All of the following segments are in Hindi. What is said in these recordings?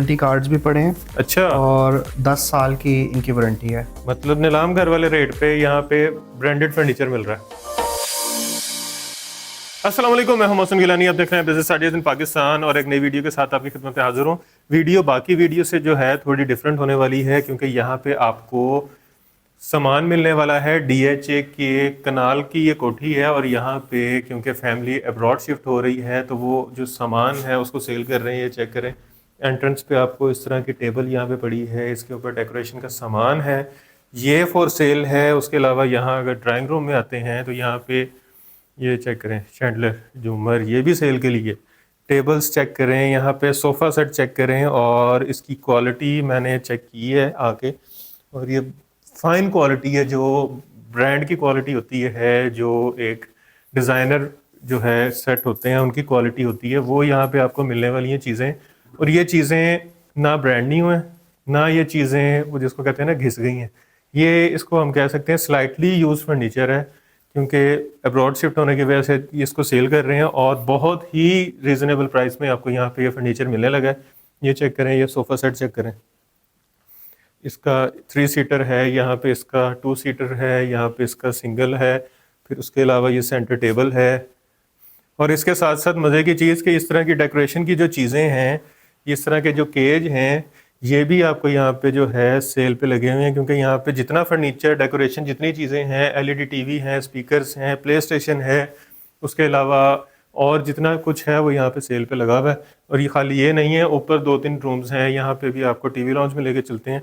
वारंटी कार्ड्स भी पड़े हैं अच्छा, और 10 साल की इनकी वारंटी है। मतलब नीलाम घर वाले रेट पे यहाँ पे ब्रांडेड फर्नीचर मिल रहा है। अस्सलाम वालेकुम, मैं हूं मोहसिन गिलानी। आप देख रहे हैं बिजनेस आइडियाज इन पाकिस्तान और एक नई वीडियो के साथ आपकी खिदमत में हाजिर हूं। वीडियो बाकी वीडियो से जो है थोड़ी डिफरेंट होने वाली है क्योंकि यहाँ पे आपको सामान मिलने वाला है। डीएचए के कनाल की ये कोठी है और यहाँ पे क्योंकि फैमिली अब्रॉड शिफ्ट हो रही है तो वो जो सामान है उसको सेल कर रहे हैं। ये चेक करें, एंट्रेंस पे आपको इस तरह की टेबल यहाँ पे पड़ी है, इसके ऊपर डेकोरेशन का सामान है, ये फॉर सेल है। उसके अलावा यहाँ अगर ड्राइंग रूम में आते हैं तो यहाँ पे ये चेक करें, शैंडलर झूमर, ये भी सेल के लिए। टेबल्स चेक करें, यहाँ पे सोफ़ा सेट चेक करें और इसकी क्वालिटी मैंने चेक की है आके, और ये फाइन क्वालिटी है, जो ब्रांड की क्वालिटी होती है, जो एक डिज़ाइनर जो है सेट होते हैं उनकी क्वालिटी होती है, वो यहाँ पे आपको मिलने वाली हैं चीज़ें। और ये चीज़ें ना ब्रांड न्यू हैं, ना ये चीज़ें वो जिसको कहते हैं ना घिस गई हैं। ये इसको हम कह सकते हैं स्लाइटली यूज फर्नीचर है क्योंकि अब्रॉड शिफ्ट होने की वजह से इसको सेल कर रहे हैं और बहुत ही रीज़नेबल प्राइस में आपको यहाँ पे ये फर्नीचर मिलने लगा है। ये चेक करें, ये सोफ़ा सेट चेक करें, इसका 3 सीटर है, यहाँ पे इसका 2 सीटर है, यहाँ पे इसका सिंगल है, फिर उसके अलावा ये सेंटर टेबल है। और इसके साथ साथ मज़े की चीज़ कि इस तरह की डेकोरेशन की जो चीज़ें हैं, इस तरह के जो केज हैं, ये भी आपको यहाँ पे जो है सेल पे लगे हुए हैं क्योंकि यहाँ पे जितना फर्नीचर डेकोरेशन जितनी चीज़ें हैं, एलईडी टीवी हैं, स्पीकर्स हैं, प्ले स्टेशन है, उसके अलावा और जितना कुछ है वो यहाँ पे सेल पे लगा हुआ है। और ये खाली ये नहीं है, ऊपर 2-3 रूम्स हैं, यहाँ पे भी आपको टीवी लॉन्च में लेके चलते हैं।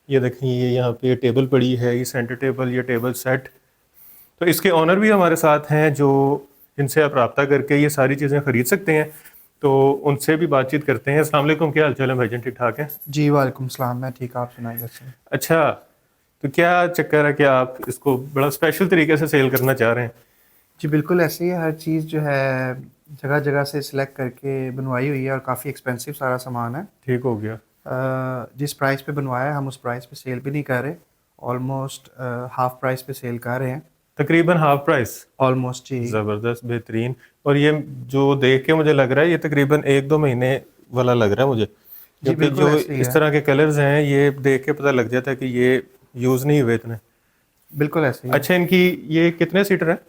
ये देखें, ये यहाँ पे टेबल पड़ी है, ये सेंटर टेबल, ये टेबल सेट। तो इसके ऑनर भी हमारे साथ हैं जो जिनसे आप रब्ता करके ये सारी चीज़ें ख़रीद सकते हैं, तो उनसे भी बातचीत करते हैं। अस्सलाम वालेकुम, क्या हाल चाल है भाईजान, ठीक ठाक है? जी वालेकुम सलाम, मैं ठीक, आप सुनाइए कैसे? अच्छा, तो क्या चक्कर है कि आप इसको बड़ा स्पेशल तरीके से सेल करना चाह रहे हैं? जी बिल्कुल ऐसे ही है, हर चीज़ जो है जगह जगह से सिलेक्ट करके बनवाई हुई है और काफ़ी एक्सपेंसिव सारा सामान है। ठीक हो गया। जिस प्राइस पे बनवाया है हम उस प्राइस पे सेल भी नहीं कर रहे, ऑलमोस्ट हाफ प्राइस पे सेल कर रहे हैं। तकरीबन हाफ प्राइस। ऑलमोस्ट जी। ज़बरदस्त, बेहतरीन। और ये जो देख के मुझे लग रहा है ये तकरीबन 1-2 महीने वाला लग रहा है मुझे, जी क्योंकि बिल्कुल जो ऐसे ही इस है, तरह के कलर्स हैं ये देख के पता लग जाता है कि ये यूज़ नहीं हुए इतने। बिल्कुल ऐसे ही है। अच्छा, इनकी ये कितने सीटर है?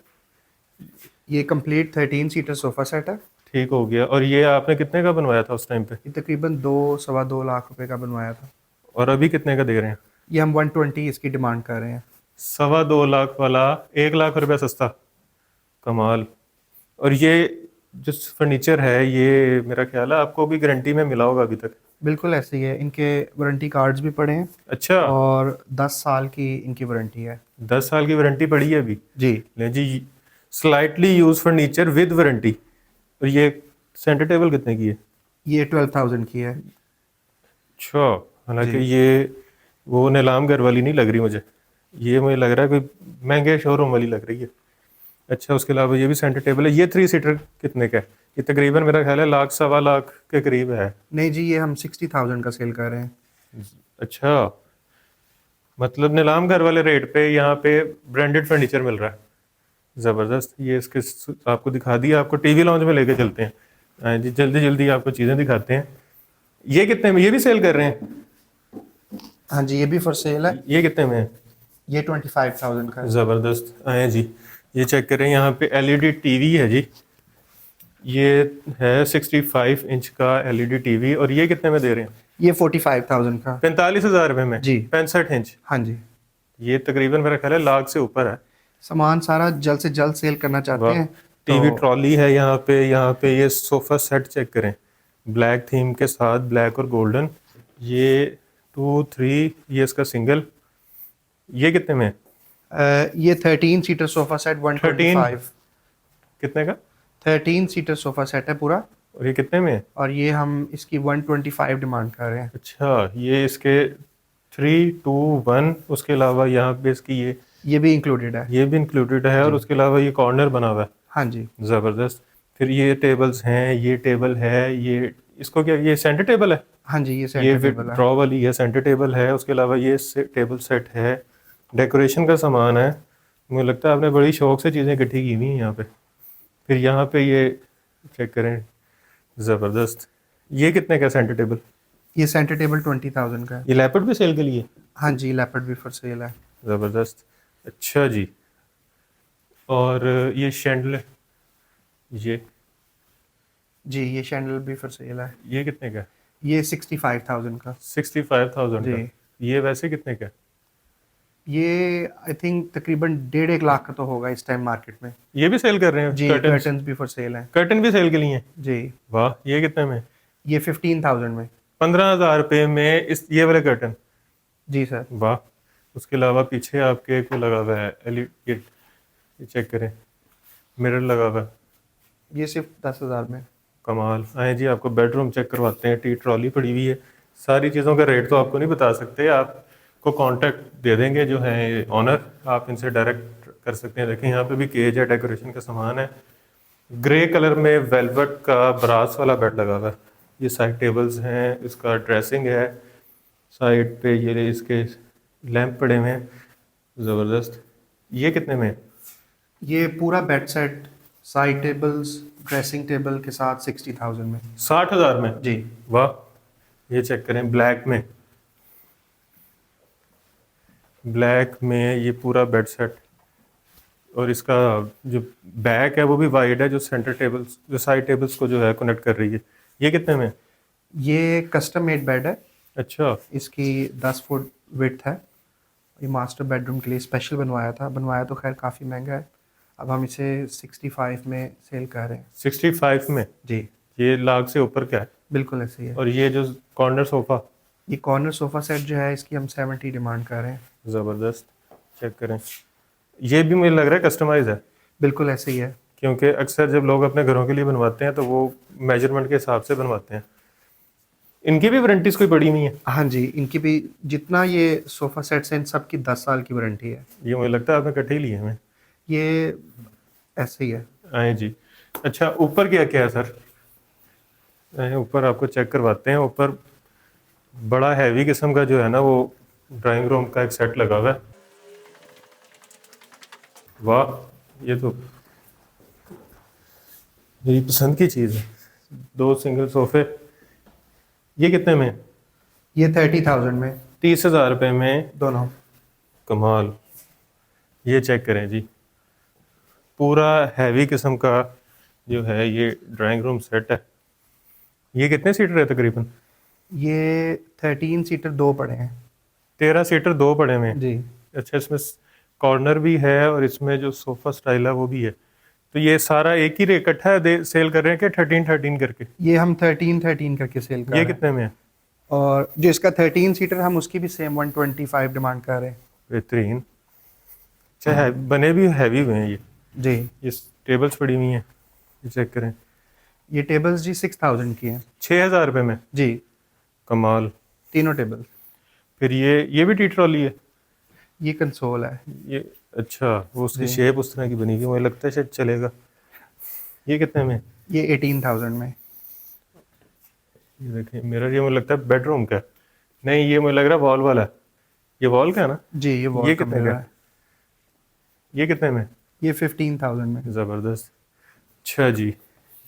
ये कंप्लीट 13 सीटर सोफ़ा सेट है। ठीक हो गया। और ये आपने कितने का बनवाया था उस टाइम पे, ये तकरीबन 2-2.25 लाख रुपए का बनवाया था। और अभी कितने का दे रहे हैं? ये हम 120 इसकी डिमांड कर रहे हैं। 2.25 लाख वाला 1 लाख रुपया सस्ता, कमाल। और ये जो फर्नीचर है ये मेरा ख्याल है आपको भी गारंटी में मिला होगा अभी तक। बिल्कुल ऐसे ही है, इनके वारंटी कार्ड्स भी पड़े हैं अच्छा, और 10 साल की इनकी वारंटी है। 10 साल की वारंटी पड़ी है अभी। जी ले जी, slightly use furniture with warranty. और ये सेंटर टेबल कितने की है? ये 12,000 की है। अच्छा, हालांकि जी ये वो नीलाम घर वाली नहीं लग रही मुझे, ये मुझे लग रहा है कोई महंगे शोरूम वाली लग रही है। अच्छा, उसके अलावा ये भी सेंटर टेबल है। ये 3 सीटर कितने का है? ये तकरीबन मेरा ख्याल है 1-1.25 लाख के करीब है। नहीं जी, ये हम 60,000 का सेल कर रहे हैं। अच्छा, मतलब नीलाम घर वाले रेट पे यहाँ पे ब्रांडेड फर्नीचर मिल रहा है। ज़बरदस्त। ये इसके आपको दिखा दिया, आपको टीवी लॉन्च में लेके चलते हैं। हाँ जी, जल्दी जल्दी आपको चीज़ें दिखाते हैं। ये कितने में, ये भी सेल कर रहे हैं? हाँ जी, ये भी फॉर सेल है। ये कितने में है? ये 25,000 का है। ज़बरदस्त। आए जी, ये चेक करें, यहाँ पे एलईडी टीवी है जी। ये है 65 इंच का एलईडी टीवी। और ये कितने में दे रहे हैं? ये 45,000 का। 45,000 रुपये में जी 65 इंच। हाँ जी। ये तकरीबन मेरा ख्याल है लाख से ऊपर है। सामान सारा जल्द से जल्द सेल करना चाहते वाह। हैं टीवी तो ट्रॉली है यहाँ पे। यहाँ पे ये सोफ़ा सेट चेक करें, ब्लैक थीम के साथ, ब्लैक और गोल्डन। ये 2-3, ये इसका सिंगल। ये कितने में है? ये 13 सीटर सोफ़ा सेट 125। कितने का? 13 सीटर सोफ़ा सेट है पूरा, और ये कितने में है? और ये हम इसकी 125 डिमांड कर रहे हैं। अच्छा, ये इसके 3-2-1, उसके अलावा यहाँ पे इसकी ये भी इंक्लूडेड है। ये भी इंक्लूडेड है। और जी उसके अलावा ये कॉर्नर बना हुआ है। हाँ जी। ज़बरदस्त। फिर ये टेबल्स हैं, ये टेबल है, ये इसको क्या, ये सेंटर टेबल है? हाँ जी, ये ये सेंटर टेबल है। ड्रॉ वाली है, सेंटर टेबल है। उसके अलावा ये टेबल सेट है, डेकोरेशन का सामान है। मुझे लगता है आपने बड़ी शौक से चीज़ें इकट्ठी की हुई हैं यहाँ पे। फिर यहाँ पे ये चेक करें, ज़बरदस्त। ये कितने का सेंटर टेबल? ये सेंटर टेबल 20,000 का है। ये लेपर्ड भी सेल के लिए? हाँ जी, लेपर्ड भी फॉर सेल है। ज़बरदस्त। अच्छा जी। और ये शैंडल, ये जी, ये शैंडल भी फॉर सेल है। ये कितने का? ये 65,000 का। 65,000 का। जी। ये वैसे कितने का? ये आई थिंक तकरीबन 1.5 लाख का तो होगा इस टाइम मार्केट में। ये भी सेल कर रहे हैं? जी, कर्टन्स भी फॉर सेल हैं। कर्टन भी सेल के लिए हैं? जी। वाह, ये कितने में? ये 15,000 में। 15,000 रुपये में इस ये वाले कर्टन? जी सर। वाह। उसके अलावा पीछे आपके को लगा हुआ है ये चेक करें, मिरर लगा हुआ है। ये सिर्फ 10,000 में। कमाल। आए जी, आपको बेडरूम चेक करवाते हैं। टी ट्रॉली पड़ी हुई है। सारी चीज़ों का रेट तो आपको नहीं बता सकते, आपको कांटेक्ट दे देंगे जो है ऑनर, आप इनसे डायरेक्ट कर सकते हैं। देखें यहाँ पे भी केज है, डेकोरेशन का सामान है। ग्रे कलर में वेलवेट का ब्रास वाला बेड लगा हुआ है। ये साइड टेबल्स हैं, इसका ड्रेसिंग है, साइड पे ये इसके लैंप पड़े हुए हैं। ज़बरदस्त। ये कितने में? ये पूरा bed set, side tables, dressing table के साथ 60,000 में। 60,000 में? जी। वाह। ये चेक करें, ब्लैक में, ब्लैक में ये पूरा बेड सेट। और इसका जो बैक है वो भी वाइड है, जो सेंटर टेबल्स जो साइड टेबल्स को जो है कनेक्ट कर रही है। ये कितने में? ये कस्टम मेड बेड है। अच्छा। इसकी 10 फुट विड्थ है। ये मास्टर बेडरूम के लिए स्पेशल बनवाया था। बनवाया तो खैर काफ़ी महंगा है। अब हम इसे 65 में सेल कर रहे हैं। 65 में? जी। ये लाख से ऊपर क्या है? बिल्कुल ऐसे ही है। और ये जो कॉर्नर सोफा? ये कॉर्नर सोफ़ा सेट जो है इसकी हम 70 डिमांड कर रहे हैं। ज़बरदस्त। चेक करें, ये भी मुझे लग रहा है कस्टमाइज है। बिल्कुल ऐसे ही है। क्योंकि अक्सर जब लोग अपने घरों के लिए बनवाते हैं तो वो मेजरमेंट के हिसाब से बनवाते हैं। इनकी भी वारंटीज कोई पड़ी नहीं है? हाँ जी, इनकी भी जितना ये सोफ़ा सेट्स हैं इन सब की 10 साल की वारंटी है। ये मुझे लगता है आपने इकट्ठे ही लिए हमें। ये ऐसे ही है। आए जी। अच्छा, ऊपर क्या क्या है सर? आए, ऊपर आपको चेक करवाते हैं। ऊपर बड़ा हैवी किस्म का जो है ना वो ड्राइंग रूम का एक सेट लगा हुआ है। वाह, ये तो मेरी पसंद की चीज़ है। 2 सिंगल सोफे। ये कितने में? ये 30,000 में 30,000 रुपये में। दोनों। कमाल। ये चेक करें जी, पूरा हैवी किस्म का जो है ये ड्राइंग रूम सेट है। ये कितने सीटर है तकरीबन? ये 13 सीटर 2 पड़े हैं। 13 सीटर 2 पड़े हुए हैं। जी। अच्छा, इसमें कॉर्नर भी है और इसमें जो सोफा स्टाइल है वो भी है। तो ये सारा एक ही रेट इकट्ठा है सेल कर रहे हैं कि 13-13 करके? ये हम 13 करके सेल कर ये रहे हैं। कितने में है? और जो इसका 13 सीटर हम उसकी भी सेम 125 डिमांड कर रहे हैं। बेहतरीन। अच्छा है, बने भी हैवी हुए हैं ये। जी। ये टेबल्स पड़ी हुई हैं, ये चेक करें। ये टेबल्स जी 6,000 की हैं। 6,000 रुपये में? जी। कमाल। तीनों टेबल। फिर ये भी टी ट्रॉली है? ये कंसोल है। ये अच्छा, वो उसकी जी। शेप उस तरह की बनी हुई है, मुझे लगता है शायद चलेगा। ये कितने में? ये 18,000 में। ये देखें मिरर, ये मुझे लगता है बेडरूम का है। नहीं, ये मुझे लग रहा है वॉल वाला है। ये वॉल का है ना? जी, ये वॉल ये का कितने मिरर का? है। ये कितने में? ये 15,000 में। ज़बरदस्त। अच्छा जी,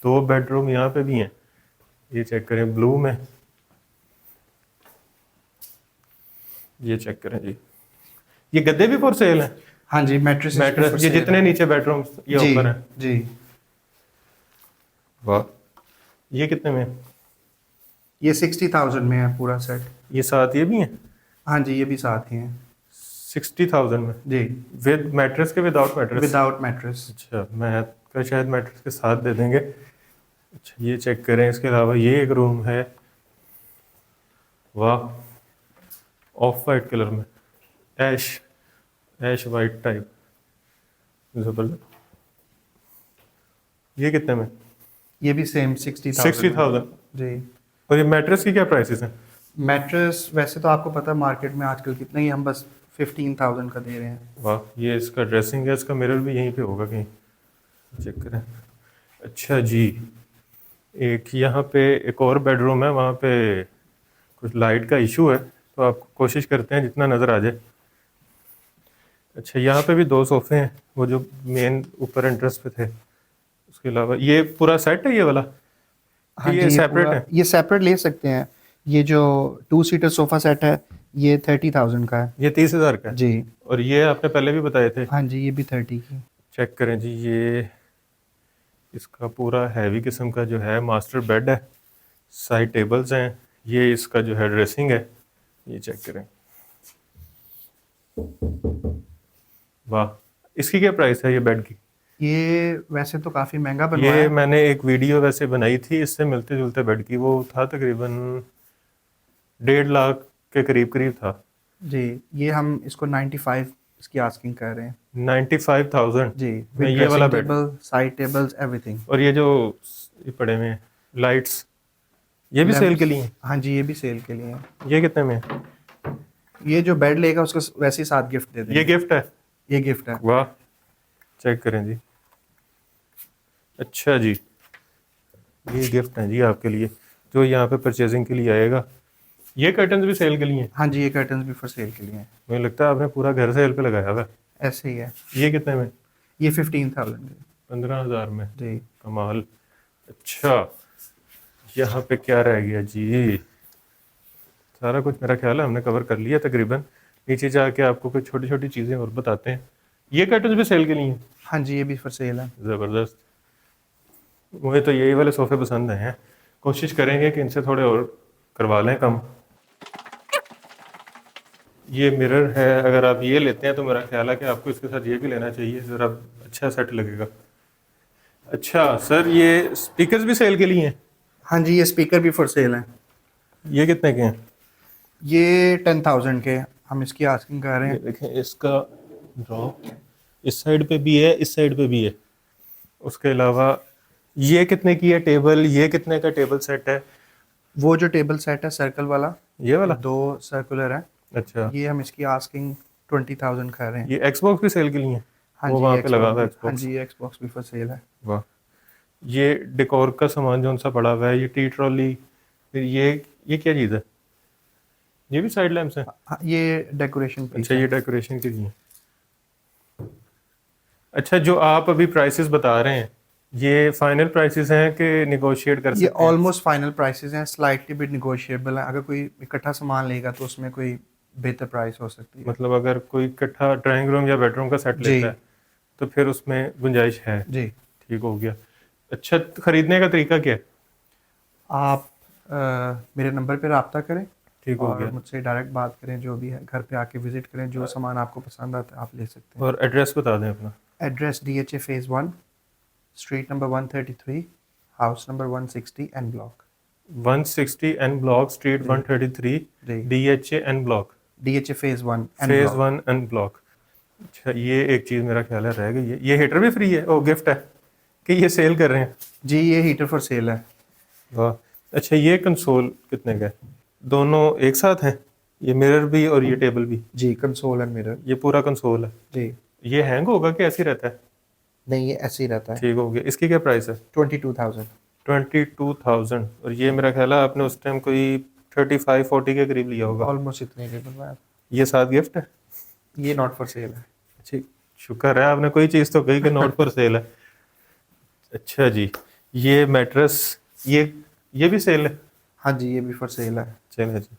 2 बेडरूम यहाँ पे भी हैं। ये चेक करें, ब्लू में। ये चेक करें जी, ये गद्दे भी फॉर सेल हैं? हाँ जी, मैट्रेस मैट्रेस, ये जितने नीचे बेडरूम ये जी ऊपर है। जी। वाह। ये कितने में? ये 60,000 में है पूरा सेट। ये साथ ये भी हैं? हाँ जी, ये भी साथ ही हैं। 60,000 में जी। विद मैट्रेस के विदाउट मैट्रेस? Without mattress. अच्छा, मैं का शायद मैट्रेस के साथ दे देंगे। अच्छा, ये चेक करें। इसके अलावा ये एक रूम है। वाह, ऑफ वाइट कलर में, ऐश वाइट टाइप, जबरदस्त। ये कितने में? ये भी सेम 60,000 60,000। जी। और ये मैट्रेस की क्या प्राइसेस हैं? मैट्रेस वैसे तो आपको पता है मार्केट में आजकल कितना ही, हम बस 15,000 का दे रहे हैं। वाह, ये इसका ड्रेसिंग है, इसका मिरर भी यहीं पे होगा कहीं, चेक करें। अच्छा जी, एक यहाँ पे एक और बेडरूम है, वहाँ पे कुछ लाइट का इशू है तो आप कोशिश करते हैं जितना नज़र आ जाए। अच्छा, यहाँ पे भी 2 सोफे हैं, वो जो मेन ऊपर एंट्रेंस पे थे। उसके अलावा ये पूरा सेट है ये वाला? हाँ ये जी, सेपरेट है? ये सेपरेट ले सकते हैं। ये जो 2 सीटर सोफ़ा सेट है ये 30,000 का है। ये 30,000 का है। जी और ये आपने पहले भी बताए थे। हाँ जी, ये भी 30 की। चेक करें जी, ये इसका पूरा हैवी किस्म का जो है मास्टर बेड है, साइड टेबल्स हैं, ये इसका जो है ड्रेसिंग है, ये चेक करें। वाह, इसकी क्या प्राइस है ये बेड की? ये वैसे तो काफ़ी महंगा ये बनवाया है। मैंने एक वीडियो वैसे बनाई थी इससे मिलते जुलते बेड की, वो था तकरीबन 1.5 लाख के करीब करीब था। जी, ये हम इसको 95 इसकी आस्किंग कर रहे हैं। 95,000 जी, में विद ये वाला dressing bed. Table, side tables, everything. और ये जो ये पड़े हुए हैं लाइट्स, ये भी सेल के लिए हैं? हाँ जी, ये भी सेल के लिए है। ये कितने में है? ये जो बेड लेगा उसको वैसे ही साथ गिफ्ट दे ये देंगे। गिफ्ट है? ये गिफ्ट है। वाह, चेक करें जी। अच्छा जी, ये गिफ्ट है जी आपके लिए जो यहाँ पे परचेजिंग के लिए आएगा। ये कर्टन्स भी सेल के लिए हैं? हाँ जी, ये कर्टन्स भी फॉर सेल के लिए हैं। मुझे लगता है आपने पूरा घर सेल पे लगाया हुआ है। ऐसे ही है। ये कितने में? ये 15,000 की। 15,000 में? जी, कमाल। अच्छा, यहाँ पे क्या रह गया जी? सारा कुछ मेरा ख्याल है हमने कवर कर लिया तकरीबन। नीचे जाके आपको कुछ छोटी छोटी चीज़ें और बताते हैं। ये कर्टन्स भी सेल के लिए हैं? हाँ जी, ये भी फॉर सेल है। ज़बरदस्त। मुझे तो यही वाले सोफ़े पसंद हैं। कोशिश करेंगे कि इनसे थोड़े और करवा लें कम। ये मिरर है, अगर आप ये लेते हैं तो मेरा ख्याल है कि आपको इसके साथ ये भी लेना चाहिए, ज़रा अच्छा सेट लगेगा। अच्छा सर, ये स्पीकर्स भी सेल के लिए हैं? हाँ जी, ये स्पीकर भी फॉर सेल है। ये कितने के हैं? ये 10,000 के हम इसकी आस्किंग कर रहे ये हैं। देखें, इसका ड्रॉप इस साइड पे भी है, इस साइड पे भी है। उसके अलावा ये कितने की है टेबल? ये कितने का टेबल सेट है? वो जो टेबल सेट है सर्कल वाला, ये वाला? 2 सर्कुलर है। अच्छा, ये हम इसकी आस्किंग 20,000 कर रहे हैं। ये एक्सबॉक्स भी सेल के लिए है? हाँ वो जी, वहाँ ये पे लगा Xbox हुआ है भी। हाँ एक्सबॉक्स। जी, ये Xbox भी फॉर सेल है। वाह। ये डेकोर का सामान जो सा पड़ा हुआ है, ये टी ट्रॉली, फिर ये क्या चीज़ है? ये भी साइड लैंप्स हैं? हाँ, ये डेकोरेशन पीस अच्छा, है। ये डेकोरेशन के लिए। अच्छा, जो आप अभी प्राइसेस बता रहे हैं, ये फाइनल प्राइसेस हैं कि निगोशिएट कर ये सकते हैं? ऑलमोस्ट फाइनल प्राइसेस हैं, स्लाइटली बिट निगोशिएबल है। अगर कोई इकट्ठा सामान लेगा तो उसमें कोई बेहतर प्राइस हो सकती है। मतलब अगर कोई इकट्ठा ड्राइंग रूम या बेडरूम का सेट जी लेता है तो फिर उसमें गुंजाइश है? जी। ठीक हो गया। अच्छा, तो खरीदने का तरीका क्या है? आप मेरे नंबर पे रब्ता करें ठीक हो और गया। मुझसे डायरेक्ट बात करें, जो भी है घर पे आके विजिट करें, जो सामान आपको पसंद आता है आप ले सकते हैं। और एड्रेस बता दें अपना। Address DHA Phase 1, street number 133, house number 160 N block. 160 N block, street G 133, जी। DHA N block, DHA Phase 1 N phase block. 1 N block. अच्छा, ये एक चीज़ मेरा ख्याल है रह गई है, ये हीटर भी फ्री है? ओ, गिफ्ट है कि ये सेल कर रहे हैं? जी, ये हीटर फॉर सेल है। वाह। अच्छा, ये कंसोल कितने का है? दोनों एक साथ हैं? ये मिरर भी और ये टेबल भी? जी, कंसोल एंड मिरर। ये पूरा कंसोल है? जी, ये हैंग होगा कि ऐसे ही रहता है? नहीं ये ऐसे ही रहता है। ठीक हो गया। इसकी क्या प्राइस है? 22,000। 22,000। और ये मेरा ख्याल है आपने उस टाइम कोई 35-40 के करीब लिया होगा। ऑलमोस्ट इतने के बनवाया। ये साथ गिफ्ट है? ये नॉट फॉर सेल है। अच्छा, शुक्र है आपने कोई चीज़ तो कही कि नॉट फॉर सेल है। अच्छा जी, ये मैट्रेस, ये भी सेल है? हाँ जी, ये भी फॉर सेल है। चले जी।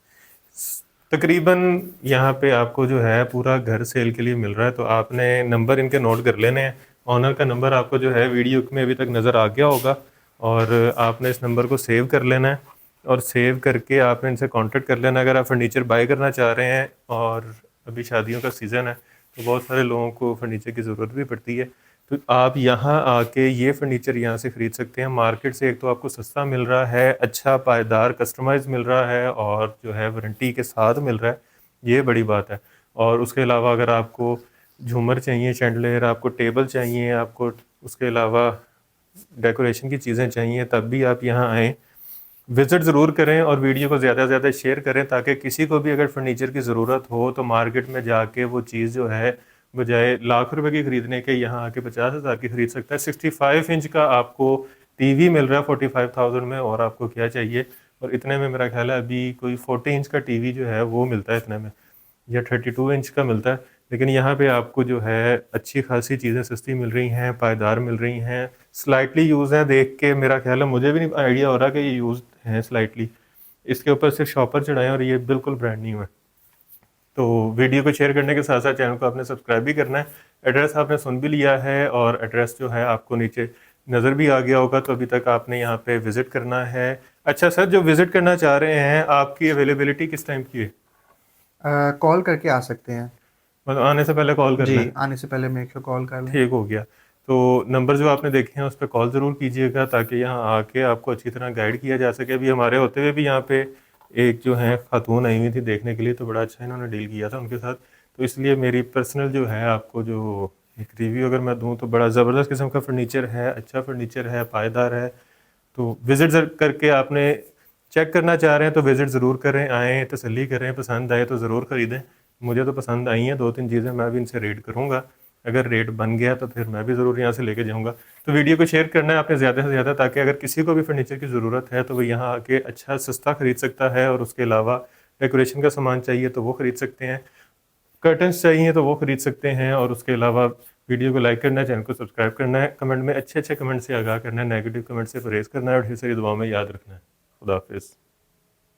तकरीबन यहाँ पे आपको जो है पूरा घर सेल के लिए मिल रहा है, तो आपने नंबर इनके नोट कर लेने हैं। ऑनर का नंबर आपको जो है वीडियो में अभी तक नज़र आ गया होगा, और आपने इस नंबर को सेव कर लेना है, और सेव करके आपने इनसे कांटेक्ट कर लेना अगर आप फर्नीचर बाय करना चाह रहे हैं। और अभी शादियों का सीज़न है तो बहुत सारे लोगों को फर्नीचर की ज़रूरत भी पड़ती है, तो आप यहाँ आके ये फर्नीचर यहाँ से ख़रीद सकते हैं। मार्केट से एक तो आपको सस्ता मिल रहा है, अच्छा पायदार कस्टमाइज मिल रहा है, और जो है वारंटी के साथ मिल रहा है, ये बड़ी बात है। और उसके अलावा अगर आपको झूमर चाहिए, चैंडलेर, आपको टेबल चाहिए, आपको उसके अलावा डेकोरेशन की चीज़ें चाहिए, तब भी आप यहाँ आएँ, विज़िट ज़रूर करें और वीडियो को ज़्यादा से ज़्यादा शेयर करें, ताकि किसी को भी अगर फर्नीचर की ज़रूरत हो तो मार्केट में जाके वो चीज़ जो है बजाय लाख रुपए की खरीदने के यहाँ आके 50,000 की खरीद सकता है। 65 इंच का आपको टीवी मिल रहा है 45,000 में, और आपको क्या चाहिए। और इतने में मेरा ख्याल है अभी कोई 40 इंच का टीवी जो है वो मिलता है इतने में, या 32 इंच का मिलता है। लेकिन यहाँ पे आपको जो है अच्छी खासी चीज़ें सस्ती मिल रही हैं, पायदार मिल रही हैं, स्लाइटली यूज़ हैं। देख के मेरा ख्याल है, मुझे भी नहीं आइडिया हो रहा कि ये यूज़ हैं स्लाइटली, इसके ऊपर सिर्फ शॉपर चढ़ाएं और ये बिल्कुल ब्रांड न्यू है। तो वीडियो को शेयर करने के साथ साथ चैनल को आपने सब्सक्राइब भी करना है। एड्रेस आपने सुन भी लिया है और एड्रेस जो है आपको नीचे नज़र भी आ गया होगा, तो अभी तक आपने यहाँ पे विज़िट करना है। अच्छा सर, जो विज़िट करना चाह रहे हैं, आपकी अवेलेबिलिटी किस टाइम की है? कॉल करके आ सकते हैं। मतलब आने से पहले कॉल करना है? जी, आने से पहले मेक श्योर कॉल कर लें। ठीक हो गया। तो नंबर जो आपने देखे हैं उस पर कॉल ज़रूर कीजिएगा ताकि यहाँ आके आपको अच्छी तरह गाइड किया जा सके। अभी हमारे होते हुए भी यहाँ पे एक जो है खातून आई हुई थी देखने के लिए, तो बड़ा अच्छा इन्होंने डील किया था उनके साथ। तो इसलिए मेरी पर्सनल जो है आपको जो एक रिव्यू अगर मैं दूँ तो बड़ा ज़बरदस्त किस्म का फर्नीचर है, अच्छा फर्नीचर है, पायदार है। तो विज़िट करके आपने चेक करना चाह रहे हैं तो विज़िट ज़रूर करें, आएँ, तसल्ली करें, पसंद आए तो ज़रूर ख़रीदें। मुझे तो पसंद आई हैं 2-3 चीज़ें, मैं भी इनसे रेट करूँगा। अगर रेट बन गया तो फिर मैं भी ज़रूर यहाँ से लेके जाऊँगा। तो वीडियो को शेयर करना है आपने ज़्यादा से ज़्यादा, ताकि अगर किसी को भी फर्नीचर की ज़रूरत है तो वो यहाँ आके अच्छा सस्ता ख़रीद सकता है, और उसके अलावा डेकोरेशन का सामान चाहिए तो वो ख़रीद सकते हैं, कर्टन्स चाहिए तो वो ख़रीद सकते हैं, और उसके अलावा वीडियो को लाइक करना है, चैनल को सब्सक्राइब करना है, कमेंट में अच्छे अच्छे कमेंट से आगाह करना है, नेगेटिव कमेंट से परहेज़ करना है, और ढेर सारी दुआओं में याद रखना है। खुदा हाफिज़।